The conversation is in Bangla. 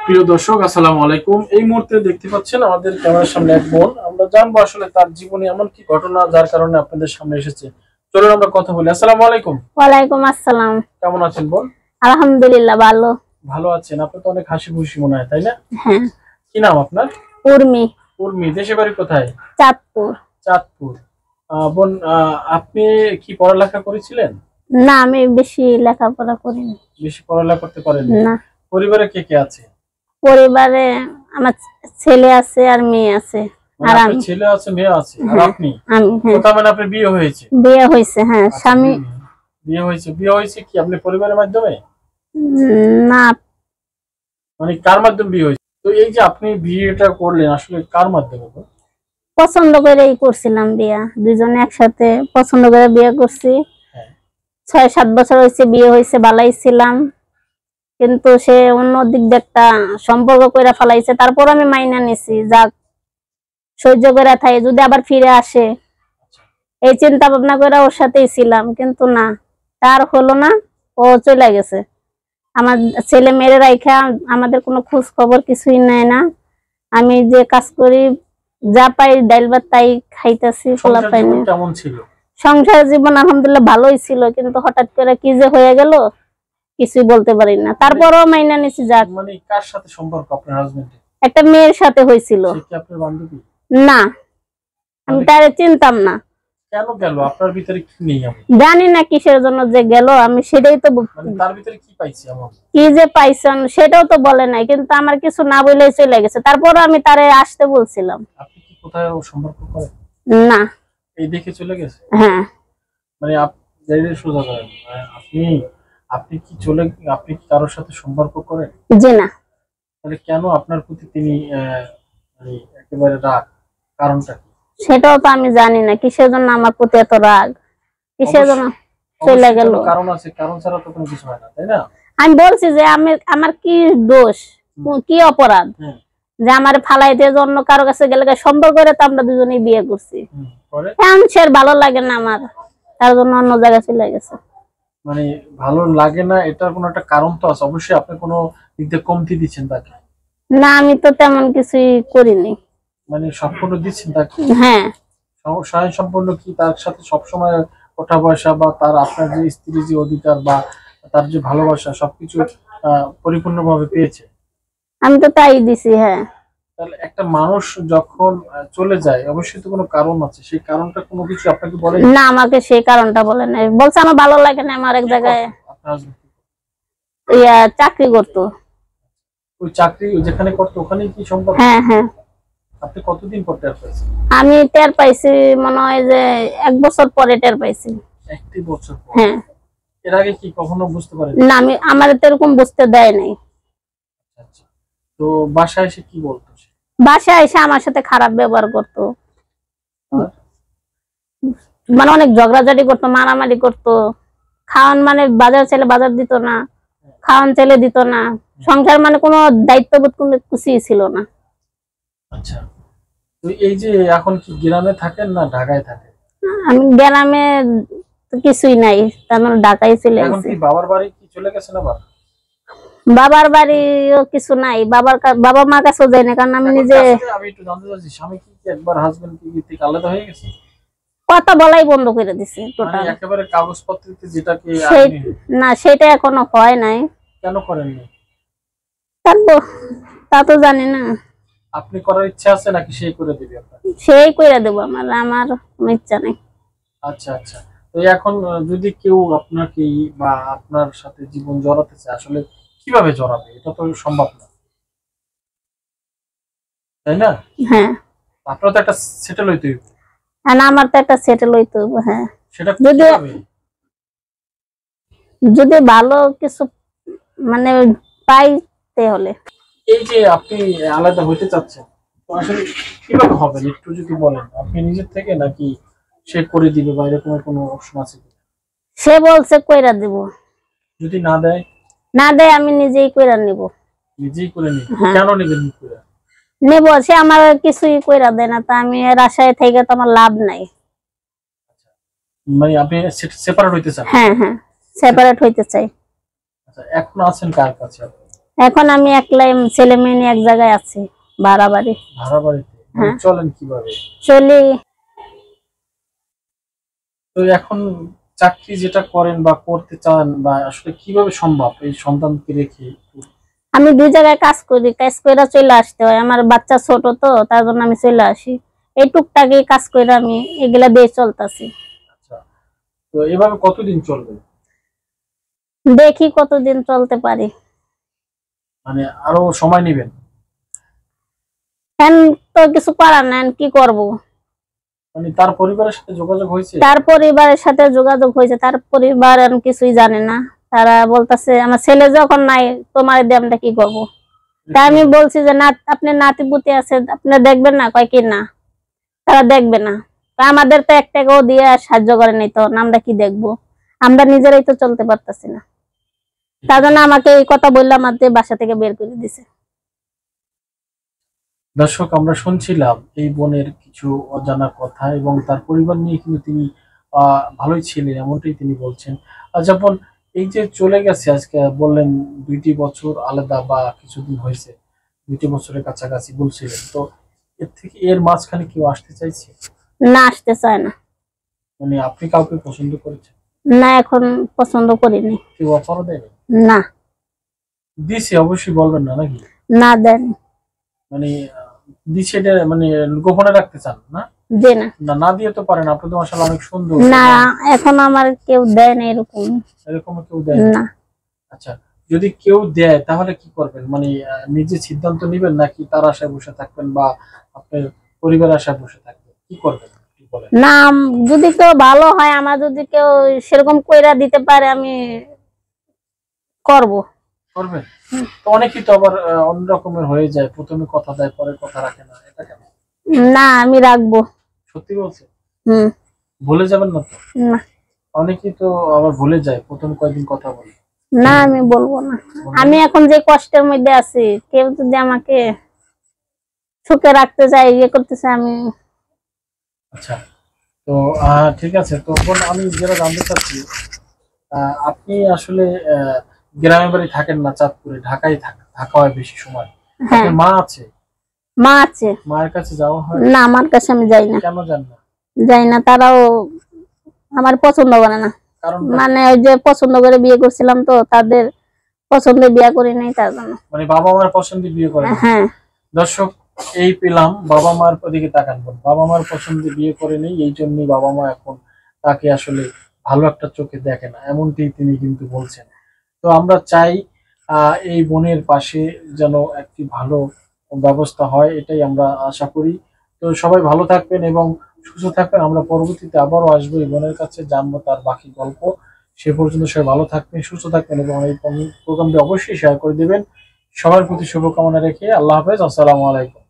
প্রিয় দর্শক, আসসালামু আলাইকুম। এই মুহূর্তে দেখতে পাচ্ছেন আমাদের ক্যামেরার সামনে এক বোন। আমরা জানবো আসলে তার জীবনে এমন কি ঘটনা যার কারণে আপনাদের সামনে এসেছে। চলুন আমরা কথা বলি। আসসালামু আলাইকুম। ওয়ালাইকুম আসসালাম। কেমন আছেন বোন? আলহামদুলিল্লাহ ভালো। ভালো আছেন? আপনি তো অনেক হাসি খুশি মনে হয়, তাই না? হ্যাঁ। কি নাম আপনার? উর্মি। উর্মি। দেশের বাড়ি কোথায়? চাঁদপুর। চাঁদপুর। বোন, আপনি কি পড়ালেখা করেছিলেন? না, আমি বেশি লেখাপড়া করিনি। বেশি পড়ালেখা করতে পারেন না। পরিবারে কে কে আছে? পরিবারে আমার ছেলে আছে আর মেয়ে আছে। আর আমি। ছেলে আছে, মেয়ে আছে, আর আপনি? আমি। কথা মানে আপনার বিয়ে হয়েছে? বিয়ে হয়েছে, হ্যাঁ। স্বামী বিয়ে হয়েছে। বিয়ে হয়েছে কি আপনি পরিবারের মাধ্যমে? না। মানে কার মাধ্যমে বিয়ে হয়েছে? তো এই যে আপনি বিয়েটা করলেন আসলে কার মাধ্যমে? পছন্দ করেই করছিলাম বিয়ে। দুজনে একসাথে পছন্দ করে বিয়ে করছি। 6-7 বছর হয়েছে বিয়ে হয়েছে, ভালোই ছিলাম। কিন্তু সে অন্য দিক দিয়ে একটা সম্পর্ক করে ফেলাইছে। তারপর আমি মাইনা নিছি, যাক সহ্য করে থাই, যদি আবার ফিরে আসে এই চিন্তা ভাবনা করে ওর সাথেই ছিলাম। কিন্তু না, তার হলো না, ও চলে গেছে। আমার ছেলে মেয়েরা রাইখা আমাদের কোনো খোঁজ খবর কিছুই নেয় না। আমি যে কাজ করি, যা পাই ডাইল ভাত তাই খাইতেছি। ফলা পাইনি। কেমন ছিল সংসার জীবন? আলহামদুলিল্লাহ ভালোই ছিল, কিন্তু হঠাৎ করে কি যে হয়ে গেল কিছুই বলতে পারি না। তারপরও মাইনা নিছি, যাক। মানে কার সাথে সম্পর্ক আপনার হাজবেন্ডের? একটা মেয়ের সাথে হয়েছিল। সে কি আপনার বান্ধবী? না, আমি তারে চিনতাম না। কেন গেল? আপনার ভিতরে কি নেই? আমি জানি না কিসের জন্য যে গেল, আমি সেটাই তো। মানে তার ভিতরে কি পাইছি এমন? কি যে পাইছেন সেটাও তো বলে নাই, কিন্তু আমার কিছু না বলেই চলে গেছে। তারপর আমি তারে আসতে বলছিলাম। আপনি কি কোথায় সম্পর্ক করেন? না। এই দেখে চলে গেছে? হ্যাঁ। মানে সোজা করেন আপনি আপনি কি আপনি কি কারোর সাথে সম্পর্ক করেন? জি না। তাহলে কেন আপনার প্রতি তিনি মানে একেবারে রাগ? কারণটা কি? সেটাও তো আমি জানি না কিসের জন্য আমার প্রতি এত রাগ, কিসের জন্য চলে গেল। কারণ আছে, কারণ ছাড়া তো কোনো কিছু হয় না, তাই না? আমি বলছি যে আমার কি দোষ, কি অপরাধ যে আমার ফালাইতে জন্য কারো কাছে গেলে সম্পর্ক করে তো আমরা দুজনেই বিয়ে করছি। এখন সে ভালো লাগে না আমার, তার জন্য অন্য জায়গায় চলে গেছে। মানে ভালো লাগে না, এটার কোনো একটা কারণ তো আছে অবশ্যই। আপনি কোনো দিক দিয়ে কমতি দিচ্ছেন তাকে? না, আমি তো তেমন কিছুই করিনি। মানে সম্পূর্ণ দিচ্ছেন তাকে? হ্যাঁ। স্বয়ং সম্পূর্ণ কি তার সাথে সবসময় ওঠা বসা বা তার আপনার যে স্ত্রীর যে অধিকার বা তার যে ভালোবাসা সবকিছু পরিপূর্ণভাবে পেয়েছে? আমি তো তাই দিছি। হ্যাঁ। তাহলে একটা মানুষ যখন চলে যায় অবশ্যই তো কোনো কারণ আছে, সেই কারণটা কোনো কিছু আপনাকে বলে না? আমাকে সেই কারণটা বলে নাই, বলছে আমার ভালো লাগে না। আমার এক জায়গায় চাকরি করতো। ওই চাকরি যেখানে করতো ওখানেই কি সম্পর্ক? হ্যাঁ হ্যাঁ। আপনি কতদিন পর টের পাইছেন? আমি টের পাইছি মনে হয় যে 1 বছর পরে টের পাইছি। 1 বছর পর? হ্যাঁ। এর আগে কি কখনো বুঝতে পারেন না? আমার তো এরকম বুঝতে দেয় নাই। আচ্ছা। তো বাসায় এসে কি বলতো? বাসায় এসে আমার সাথে খারাপ ব্যবহার করতো, মানে অনেক ঝগড়াঝাটি করতো, মারামারি করতো। খাওয়ান মানে বাজার ছেলে বাজার দিত না, খাওয়ান ছেলে দিত না। সংসার মানে কোনো দায়িত্ববোধ কোনো কিছুই ছিল না। আচ্ছা। তো এই যে এখন কি গ্রামে থাকেন না ঢাকায় থাকেন? আমি গ্রামে তো কিছুই নাই, তার মানে ঢাকায় চলে এখন কি বাবার বাড়ি কি চলে গেছেন আবার? বাবার বাড়িও কিছু নাই, বাবা মার কাছেও যাই না, কারণ আমি নিজে। আমি একটু জানতে চাচ্ছি, স্বামী কি একবার হাজবেন্ড কি থেকে আলাদা হয়ে গেছে? কথা বলাই বন্ধ করে দিছে টোটাল। মানে একেবারে কাগজপত্রতে যেটাকে না, সেটা এখনো হয় নাই। কেন করেন না? তারপর তা তো জানি না। আপনি করার ইচ্ছা আছে নাকি সেই করে দিবে আপনার? সেই কইরা দেব, আমার কোনো ইচ্ছা নাই। আচ্ছা আচ্ছা। তো এখন যদি কেউ আপনাকে বা আপনার সাথে জীবন জড়াতে চায় আসলে কিভাবে জড়াবে? এটা তো সম্ভব না, তাই না? হ্যাঁ। আপনার তো একটা সেটেল হইতে হবে। আর আমার তো একটা সেটেল হইতে হবে। হ্যাঁ। সেটা যদি ভালো কিছু মানে পাইতে হলে। এই যে আপনি আলাদা হইতে চাচ্ছেন, তো আসলে কিভাবে হবে একটু যদি বলেন? আপনি নিজের থেকে নাকি সে করে দিবে বা এরকম কোনো অপশন আছে? সে বলছে কইরা দিব। যদি না দেয়? না দেয় আমি নিজেই কইরা নিব। নিজেই করে নিব? কেন নেবেন? নেব, সে আমার কিছুই কইরা দেয় না, তা আমি এর আশায় থেকে তো আমার লাভ নাই। মানে আপনি সেপারেট হইতে চান? হ্যাঁ হ্যাঁ, সেপারেট হইতে চাই। আচ্ছা, এখন আছেন কার কাছে? এখন আমি একলাই, ছেলে মেয়ে নিয়ে এক জায়গায় আছি, ভাড়া বাড়ি। ভাড়া বাড়িতে? হ্যাঁ। চলেন কিভাবে? চলি। তো এখন চাকরি যেটা করেন বা করতে চান, বা আসলে কিভাবে সম্ভব এই সন্তানকে রেখে? আমি 2 জায়গায় কাজ করি, কাজ করে চলে আসতে হয়, আমার বাচ্চা ছোট তো তার জন্য আমি চলে আসি। এই টুকটাকি কাজ করে আমি এগুলা দিয়ে চলতেছি। আচ্ছা, তো এভাবে কতদিন চলবে? দেখি কতদিন চলতে পারি। মানে আরো সময় নেবেন? এখন তো কিছু করার নাই, কি করব। মানে তার পরিবারের সাথে যোগাযোগ হয়েছে? তার পরিবারের সাথে যোগাযোগ হয়েছে, তার পরিবার আমি কিছুই জানে না। তারা বলতেছে আমার ছেলে যখন নাই তোমার দিয়ে আমরা কি করবো। তা আমি বলছি যে না, আপনি নাতিপুতি আছে, আপনি দেখবেন না? কয় কি না, তারা দেখবে না। তা আমাদের তো 1 টাকাও দিয়ে সাহায্য করে নাই, তো আমরা কি দেখবো, আমরা নিজেরাই তো চলতে পারতাছি না। তার জন্য আমাকে এই কথা বললে আমাদের বাসা থেকে বের করে দিছে। দর্শক, আমরা শুনছিলাম এই বোনের কিছু অজানা কথা, এবং তার পরিবার নিয়ে কিন্তু তিনি ভালোই ছিলেন এমনটাই তিনি বলছেন। আর যেমন এই যে চলে গেছে, আজকে বললেন 2টি বছর আলাদা বা কিছুদিন হয়েছে, 2টি বছরের কাছাকাছি বলছিলেন, তো এর থেকে এর মাঝখানে কেউ আসতে চাইছে? না, আসতে চায় না। মানে আপনি কাউকে পছন্দ করেছেন? না, এখন পছন্দ করিনি। কেউ অফারও দেয়নি? না। দিছে, অবশ্যই বলবেন না নাকি? না, দেয়নি। মানে দিছে, এটা মানে গোপনে রাখতে চান না? জি না। না, না দিয়ে তো পারেন, আপনি তো মাশাআল্লাহ অনেক সুন্দর। না, এখন আমার কেউ দেয় না এরকম। এরকম কেউ দেয় না। আচ্ছা, যদি কেউ দেয় তাহলে কি করবেন? মানে নিজে সিদ্ধান্ত নেবেন, নাকি তার আশায় বসে থাকবেন, বা আপনার পরিবারের আশায় বসে থাকবেন? কি করবেন কি বলেন? না, যদি কেউ ভালো হয়, আমার যদি কেউ সেরকম কইরা দিতে পারে, আমি করব। করবেন? তো অনেকেই তো আবার অন্য রকমের হয়ে যায়, প্রথমে কথা দেয় পরে কথা রাখে না, এটা কেন? না, আমি রাখবো। সত্যি বলছে? হুম। ভুলে যাবেন না তো? না। অনেকেই তো আবার ভুলে যায়, প্রথম কয়েকদিন কথা বলে। না, আমি বলবো না। আমি এখন যে কষ্টের মধ্যে আছি, কেউ যদি আমাকে সুখে রাখতে চায়, ইয়ে করতে চায়, আমি। আচ্ছা, তো ঠিক আছে। তো বোন, আমি যেটা জানতে চাচ্ছি, আপনি আসলে গ্রামের বাড়ি থাকেন না, চাঁদপুরে, ঢাকায় থাকা হয় বেশি সময়। হ্যাঁ। আপনার মা আছে? মা আছে। মায়ের কাছে যাওয়া হয়? না, আমার কাছে আমি যাই না। কেন যান না? যাই না, তারাও আমার পছন্দ করে না। কারণ মানে ওই যে পছন্দ করে বিয়ে করছিলাম, তো তাদের পছন্দে বিয়ে করি নাই, তার জন্য। মানে বাবা মার পছন্দে বিয়ে করেন? হ্যাঁ। দর্শক, এই পেলাম, বাবা মার দিকে তাকান বোন, বাবা মার পছন্দে বিয়ে করে নেই, এই জন্যই বাবা মা এখন তাকে আসলে ভালো একটা চোখে দেখে না, এমনটি তিনি কিন্তু বলছেন। তো আমরা চাই এই বোনের পাশে যেন একটি ভালো ব্যবস্থা হয়, এটাই আমরা আশা করি। তো সবাই ভালো থাকবেন এবং সুস্থ থাকবেন। আমরা পরবর্তীতে আবারও আসবো এই বোনের কাছে, জানবো তার বাকি গল্প। সে পর্যন্ত সবাই ভালো থাকবেন, সুস্থ থাকবেন, এবং এই প্রোগ্রামটি অবশ্যই শেয়ার করে দিবেন। সবার প্রতি শুভকামনা রেখে আল্লাহ হাফেজ, আসসালামু আলাইকুম।